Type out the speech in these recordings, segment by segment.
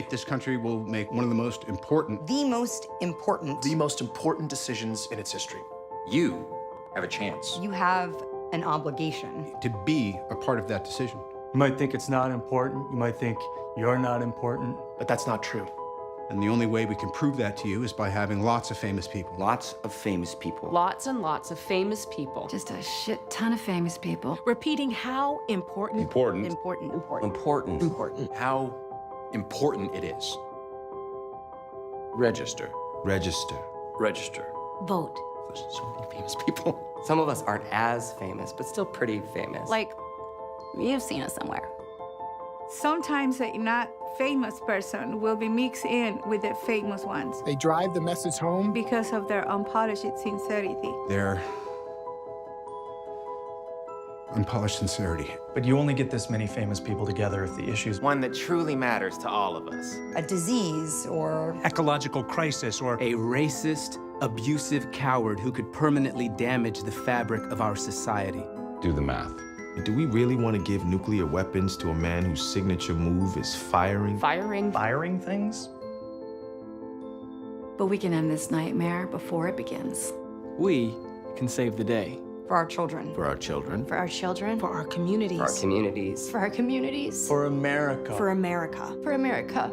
This country will make one of the most important... The most important decisions in its history. You have a chance. You have an obligation. to be a part of that decision. You might think it's not important. You might think you're not important. But that's not true. And the only way we can prove that to you is by having lots of famous people. Lots of famous people. Lots and lots of famous people. Just a shit ton of famous people. Repeating how important. Important. Important. How important it is. Register. Register. Register. Vote. There's so many famous people. Some of us aren't as famous, but still pretty famous. Like, you've seen us somewhere. Sometimes a not famous person will be mixed in with the famous ones They drive the message home. because of their unpolished sincerity. Their unpolished sincerity. But you only get this many famous people together if the issue's One that truly matters to all of us. A disease or ecological crisis or a racist, abusive coward who could permanently damage the fabric of our society. Do the math. Do we really want to give nuclear weapons to a man whose signature move is firing? firing things? But we can end this nightmare before it begins. We can save the day. for our children. For our children? For our children. For our communities. For our communities. For our communities. For America. For America. For America.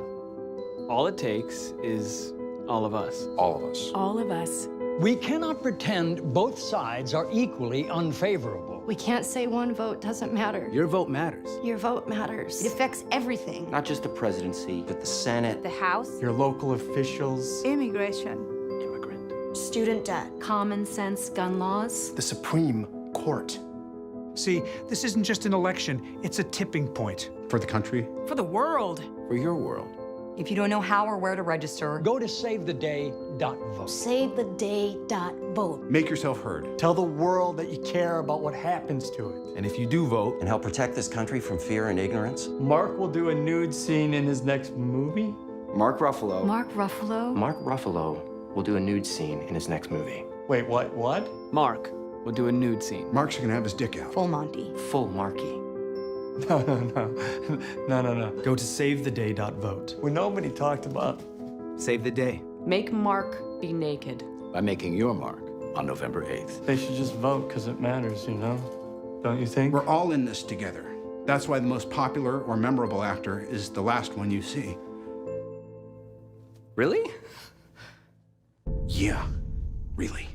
All it takes is all of us. All of us. All of us. we cannot pretend both sides are equally unfavorable. We can't say one vote doesn't matter. Your vote matters. Your vote matters. It affects everything. Not just the presidency, but the Senate. The House, Your local officials. Immigration. Immigrant. student debt. Common sense gun laws. The Supreme Court. See, this isn't just an election, it's a tipping point. For the country, For the world. For your world. If you don't know how or where to register, Go to savetheday.vote. SaveTheDay.vote. make yourself heard. Tell the world that you care about what happens to it. And if you do vote, And help protect this country from fear and ignorance. Mark will do a nude scene in his next movie? Mark Ruffalo. Mark Ruffalo. Mark Ruffalo will do a nude scene in his next movie. Wait, what? Mark will do a nude scene. Mark's gonna have his dick out. full Monty. Full Marky. No. Go to savetheday.vote. When nobody talked about. Save the day. Make Mark be naked. By making your mark on November 8th. They should just vote because it matters, you know? Don't you think? We're all in this together. That's why the most popular or memorable actor is the last one you see. Really? Yeah, really.